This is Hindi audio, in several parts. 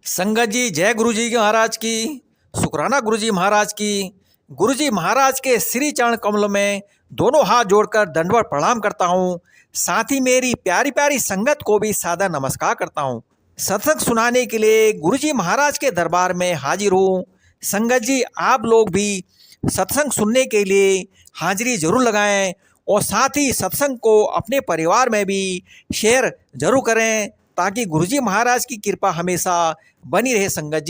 संगत जी, जय गुरु जी महाराज की। शुक्राना गुरु जी महाराज की। गुरु जी महाराज के श्री चरण कमल में दोनों हाथ जोड़कर दंडवत प्रणाम करता हूँ। साथ ही मेरी प्यारी प्यारी संगत को भी सादर नमस्कार करता हूँ। सत्संग सुनाने के लिए गुरु जी महाराज के दरबार में हाजिर हूँ। संगत जी, आप लोग भी सत्संग सुनने के लिए हाजिरी जरूर लगाएं और साथ ही सत्संग को अपने परिवार में भी शेयर जरूर करें ताकि गुरुजी महाराज की कृपा हमेशा बनी रहे। संगत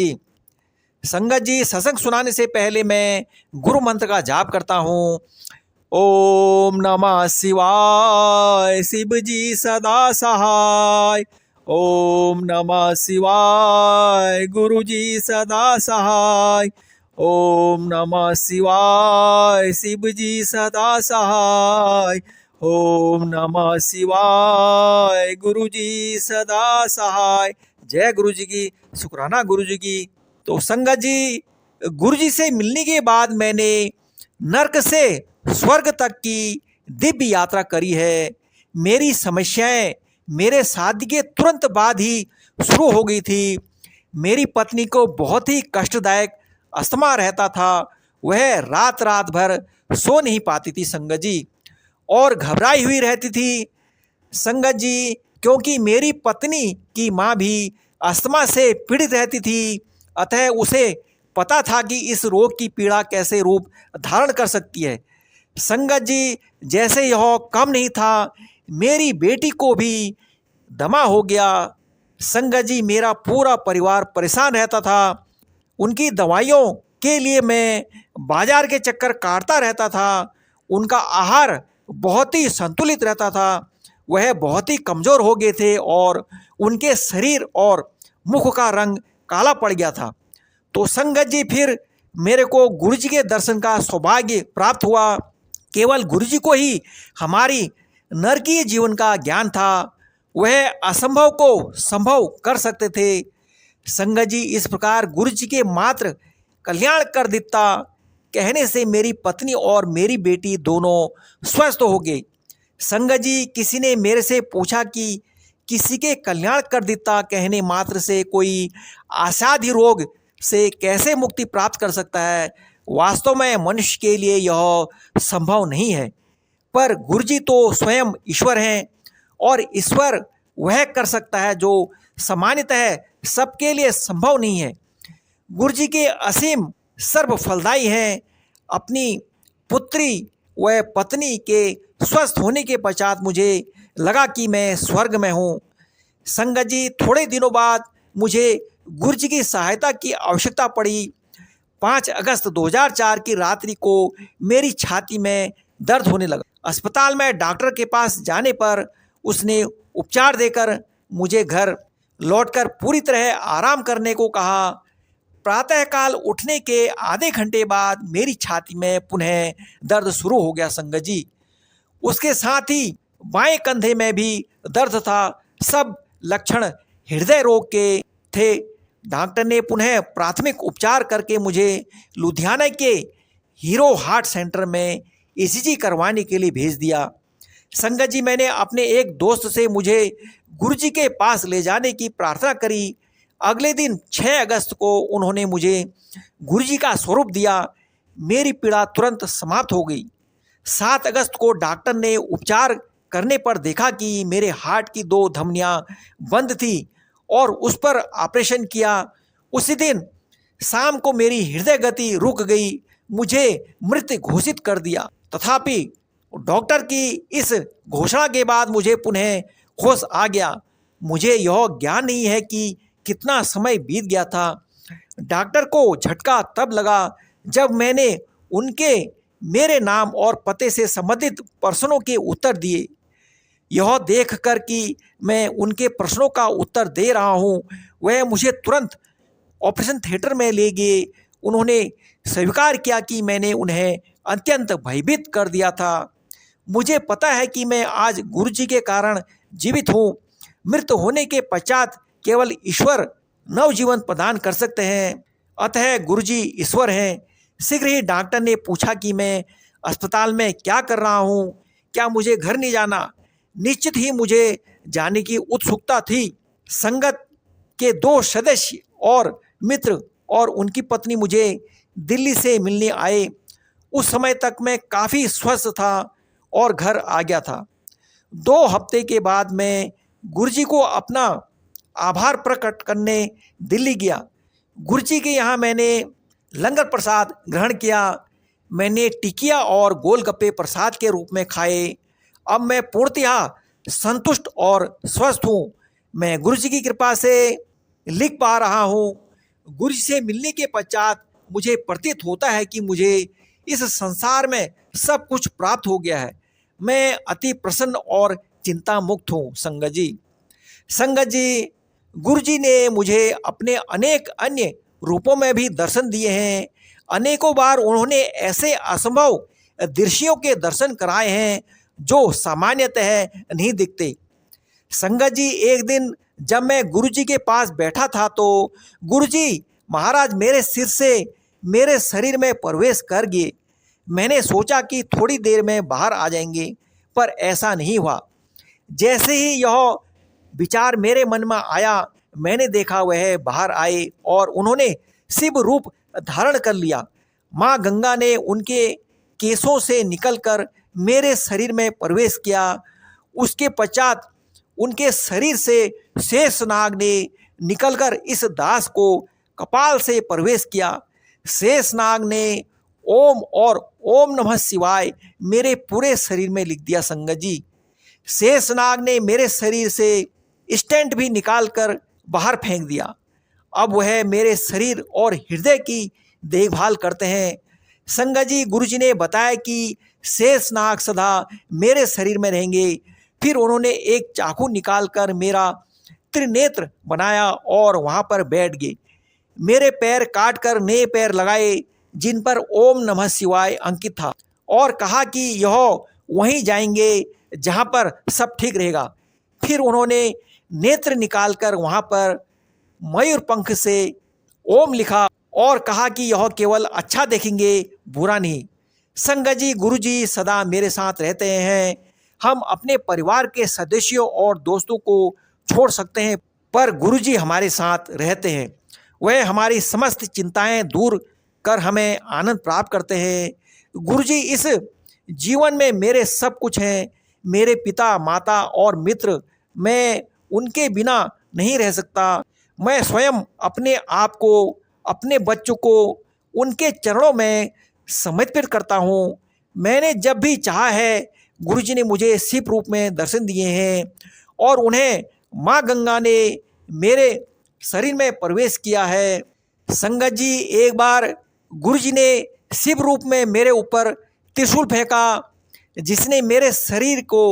जी, सत्संग सुनाने से पहले मैं गुरु मंत्र का जाप करता हूँ। ओम नमः शिवाय, शिव जी सदा सहाय। ओम नमः शिवाय, गुरु जी सदा सहाय। ओम नमः शिवाय, शिव जी सदा सहाय। ओम नमः शिवाय, गुरु जी सदा सहाय। जय गुरु जी की, शुक्राना गुरु जी की। तो संगत जी, गुरु जी से मिलने के बाद मैंने नर्क से स्वर्ग तक की दिव्य यात्रा करी है। मेरी समस्याएं मेरे शादी के तुरंत बाद ही शुरू हो गई थी। मेरी पत्नी को बहुत ही कष्टदायक अस्थमा रहता था। वह रात रात भर सो नहीं पाती थी संगत जी, और घबराई हुई रहती थी संगत जी, क्योंकि मेरी पत्नी की माँ भी अस्थमा से पीड़ित रहती थी। अतः उसे पता था कि इस रोग की पीड़ा कैसे रूप धारण कर सकती है। संगत जी, जैसे यह कम नहीं था, मेरी बेटी को भी दमा हो गया। संगत जी, मेरा पूरा परिवार परेशान रहता था। उनकी दवाइयों के लिए मैं बाजार के चक्कर काटता रहता था। उनका आहार बहुत ही संतुलित रहता था। वह बहुत ही कमज़ोर हो गए थे और उनके शरीर और मुख का रंग काला पड़ गया था। तो संगत जी, फिर मेरे को गुरु जी के दर्शन का सौभाग्य प्राप्त हुआ। केवल गुरु जी को ही हमारी नरकीय जीवन का ज्ञान था। वह असंभव को संभव कर सकते थे। संगत जी, इस प्रकार गुरु जी के मात्र कल्याण कर दिता कहने से मेरी पत्नी और मेरी बेटी दोनों स्वस्थ हो गई। संगत जी, किसी ने मेरे से पूछा कि किसी के कल्याण कर देता कहने मात्र से कोई असाध्य रोग से कैसे मुक्ति प्राप्त कर सकता है। वास्तव में मनुष्य के लिए यह संभव नहीं है, पर गुरु जी तो स्वयं ईश्वर हैं और ईश्वर वह कर सकता है जो सामान्यतः सबके लिए संभव नहीं है। गुरु जी के असीम सर्व फलदायी हैं। अपनी पुत्री व पत्नी के स्वस्थ होने के पश्चात मुझे लगा कि मैं स्वर्ग में हूँ। संगत जी, थोड़े दिनों बाद मुझे गुरु जी की सहायता की आवश्यकता पड़ी। 5 अगस्त 2004 की रात्रि को मेरी छाती में दर्द होने लगा। अस्पताल में डॉक्टर के पास जाने पर उसने उपचार देकर मुझे घर लौटकर पूरी तरह आराम करने को कहा। प्रातःकाल उठने के आधे घंटे बाद मेरी छाती में पुनः दर्द शुरू हो गया संगत जी। उसके साथ ही बाएं कंधे में भी दर्द था। सब लक्षण हृदय रोग के थे। डॉक्टर ने पुनः प्राथमिक उपचार करके मुझे लुधियाना के हीरो हार्ट सेंटर में ईसीजी करवाने के लिए भेज दिया। संगत जी, मैंने अपने एक दोस्त से मुझे गुरु जी के पास ले जाने की प्रार्थना करी। अगले दिन 6 अगस्त को उन्होंने मुझे गुरु जी का स्वरूप दिया। मेरी पीड़ा तुरंत समाप्त हो गई। 7 अगस्त को डॉक्टर ने उपचार करने पर देखा कि मेरे हार्ट की 2 धमनियां बंद थी और उस पर ऑपरेशन किया। उसी दिन शाम को मेरी हृदय गति रुक गई। मुझे मृत घोषित कर दिया। तथापि डॉक्टर की इस घोषणा के बाद मुझे पुनः होश आ गया। मुझे यह ज्ञान नहीं है कि कितना समय बीत गया था। डॉक्टर को झटका तब लगा जब मैंने उनके मेरे नाम और पते से संबंधित प्रश्नों के उत्तर दिए। यह देखकर कि मैं उनके प्रश्नों का उत्तर दे रहा हूँ, वह मुझे तुरंत ऑपरेशन थिएटर में ले गए। उन्होंने स्वीकार किया कि मैंने उन्हें अत्यंत भयभीत कर दिया था। मुझे पता है कि मैं आज गुरु जी के कारण जीवित हूँ। मृत होने के पश्चात केवल ईश्वर नवजीवन प्रदान कर सकते हैं। अतः गुरु जी ईश्वर हैं। शीघ्र ही डॉक्टर ने पूछा कि मैं अस्पताल में क्या कर रहा हूँ, क्या मुझे घर नहीं जाना। निश्चित ही मुझे जाने की उत्सुकता थी। संगत के 2 सदस्य और मित्र और उनकी पत्नी मुझे दिल्ली से मिलने आए। उस समय तक मैं काफ़ी स्वस्थ था और घर आ गया था। 2 हफ्ते के बाद मैं गुरुजी को अपना आभार प्रकट करने दिल्ली गया। गुरुजी के यहाँ मैंने लंगर प्रसाद ग्रहण किया। मैंने टिकिया और गोलगप्पे प्रसाद के रूप में खाए। अब मैं पूर्णतः संतुष्ट और स्वस्थ हूँ। मैं गुरुजी की कृपा से लिख पा रहा हूँ। गुरुजी से मिलने के पश्चात मुझे प्रतीत होता है कि मुझे इस संसार में सब कुछ प्राप्त हो गया है। मैं अति प्रसन्न और चिंता मुक्त हूँ। संगत जी, गुरुजी ने मुझे अपने अनेक अन्य रूपों में भी दर्शन दिए हैं। अनेकों बार उन्होंने ऐसे असंभव दृश्यों के दर्शन कराए हैं जो सामान्यतः नहीं दिखते। संगत जी, एक दिन जब मैं गुरुजी के पास बैठा था तो गुरुजी महाराज मेरे सिर से मेरे शरीर में प्रवेश कर गए। मैंने सोचा कि थोड़ी देर में बाहर आ जाएंगे, पर ऐसा नहीं हुआ। जैसे ही यह विचार मेरे मन में आया, मैंने देखा वह बाहर आए और उन्होंने शिव रूप धारण कर लिया। माँ गंगा ने उनके केसों से निकलकर मेरे शरीर में प्रवेश किया। उसके पश्चात उनके शरीर से शेषनाग ने निकलकर इस दास को कपाल से प्रवेश किया। शेषनाग ने ओम और ओम नमः शिवाय मेरे पूरे शरीर में लिख दिया। संगत जी, शेषनाग ने मेरे शरीर से स्टेंट भी निकालकर बाहर फेंक दिया। अब वह मेरे शरीर और हृदय की देखभाल करते हैं। संगत जी, गुरुजी ने बताया कि शेषनाग सदा मेरे शरीर में रहेंगे। फिर उन्होंने एक चाकू निकालकर मेरा त्रिनेत्र बनाया और वहाँ पर बैठ गए। मेरे पैर काटकर नए पैर लगाए जिन पर ओम नमः शिवाय अंकित था और कहा कि यह वहीं जाएंगे जहाँ पर सब ठीक रहेगा। फिर उन्होंने नेत्र निकालकर वहाँ पर मयूर पंख से ओम लिखा और कहा कि यह केवल अच्छा देखेंगे, बुरा नहीं। संगत जी, गुरुजी सदा मेरे साथ रहते हैं। हम अपने परिवार के सदस्यों और दोस्तों को छोड़ सकते हैं, पर गुरुजी हमारे साथ रहते हैं। वह हमारी समस्त चिंताएं दूर कर हमें आनंद प्राप्त करते हैं। गुरुजी इस जीवन में मेरे सब कुछ हैं, मेरे पिता, माता और मित्र। मैं उनके बिना नहीं रह सकता। मैं स्वयं अपने आप को, अपने बच्चों को उनके चरणों में समर्पित करता हूँ। मैंने जब भी चाहा है, गुरुजी ने मुझे शिव रूप में दर्शन दिए हैं और उन्हें माँ गंगा ने मेरे शरीर में प्रवेश किया है। संगत जी, एक बार गुरुजी ने शिव रूप में मेरे ऊपर त्रिशूल फेंका, जिसने मेरे शरीर को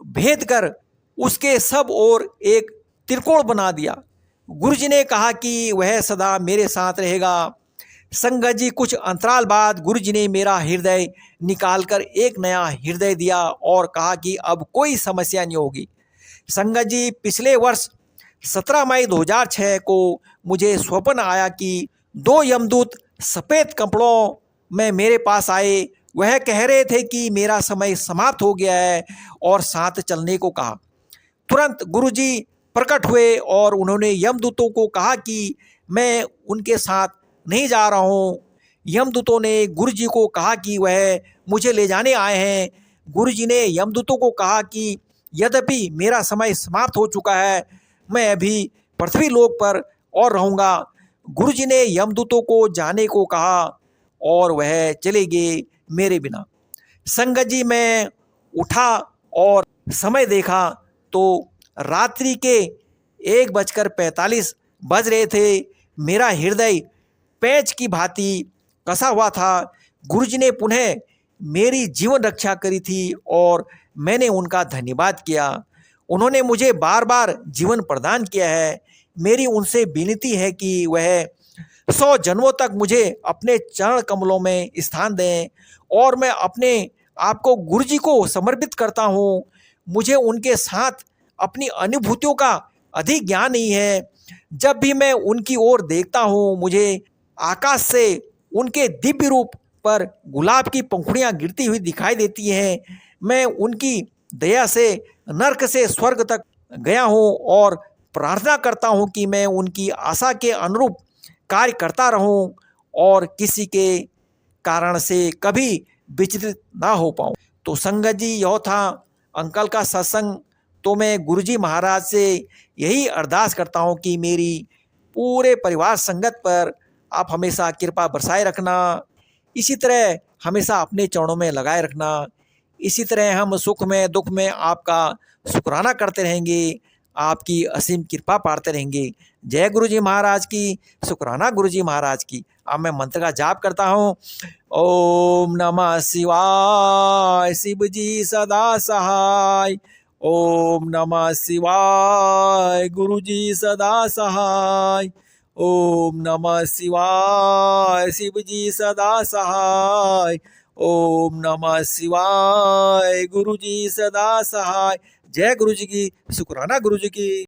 भेद कर उसके सब ओर एक त्रिकोण बना दिया। गुरुजी ने कहा कि वह सदा मेरे साथ रहेगा। संगत जी, कुछ अंतराल बाद गुरुजी ने मेरा हृदय निकालकर एक नया हृदय दिया और कहा कि अब कोई समस्या नहीं होगी। संगत जी, पिछले वर्ष 17 मई 2006 को मुझे स्वप्न आया कि 2 यमदूत सफ़ेद कपड़ों में मेरे पास आए। वह कह रहे थे कि मेरा समय समाप्त हो गया है और साथ चलने को कहा। तुरंत गुरुजी प्रकट हुए और उन्होंने यमदूतों को कहा कि मैं उनके साथ नहीं जा रहा हूँ। यमदूतों ने गुरुजी को कहा कि वह मुझे ले जाने आए हैं। गुरुजी ने यमदूतों को कहा कि यद्यपि मेरा समय समाप्त हो चुका है, मैं अभी पृथ्वी लोक पर और रहूँगा। गुरुजी ने यमदूतों को जाने को कहा और वह चले गए मेरे बिना। संगत जी, मैं उठा और समय देखा तो रात्रि के 1:45 बज रहे थे। मेरा हृदय पेंच की भांति कसा हुआ था। गुरुजी ने पुनः मेरी जीवन रक्षा करी थी और मैंने उनका धन्यवाद किया। उन्होंने मुझे बार बार जीवन प्रदान किया है। मेरी उनसे विनती है कि वह 100 जन्मों तक मुझे अपने चरण कमलों में स्थान दें और मैं अपने आप को गुरुजी को समर्पित करता हूँ। मुझे उनके साथ अपनी अनुभूतियों का अधिक ज्ञान नहीं है। जब भी मैं उनकी ओर देखता हूँ, मुझे आकाश से उनके दिव्य रूप पर गुलाब की पंखुड़ियाँ गिरती हुई दिखाई देती हैं। मैं उनकी दया से नर्क से स्वर्ग तक गया हूँ और प्रार्थना करता हूँ कि मैं उनकी आशा के अनुरूप कार्य करता रहूँ और किसी के कारण से कभी विचलित ना हो पाऊँ। तो संगत जी, यह था अंकल का सत्संग। तो मैं गुरुजी महाराज से यही अरदास करता हूँ कि मेरी पूरे परिवार संगत पर आप हमेशा कृपा बरसाए रखना। इसी तरह हमेशा अपने चरणों में लगाए रखना। इसी तरह हम सुख में दुख में आपका शुक्राना करते रहेंगे, आपकी असीम कृपा पाते रहेंगे। जय गुरुजी महाराज की, शुक्राना गुरुजी महाराज की। अब मैं मंत्र का जाप करता हूँ। ओम नमः शिवाय, शिव जी सदा सहाय। ओम नमः शिवाय, गुरुजी सदा सहाय। ओम नमः शिवाय, शिव जी सदा सहाय। ओम नमः शिवाय, गुरुजी सदा सहाय। जय गुरुजी की, शुक्राना गुरुजी की।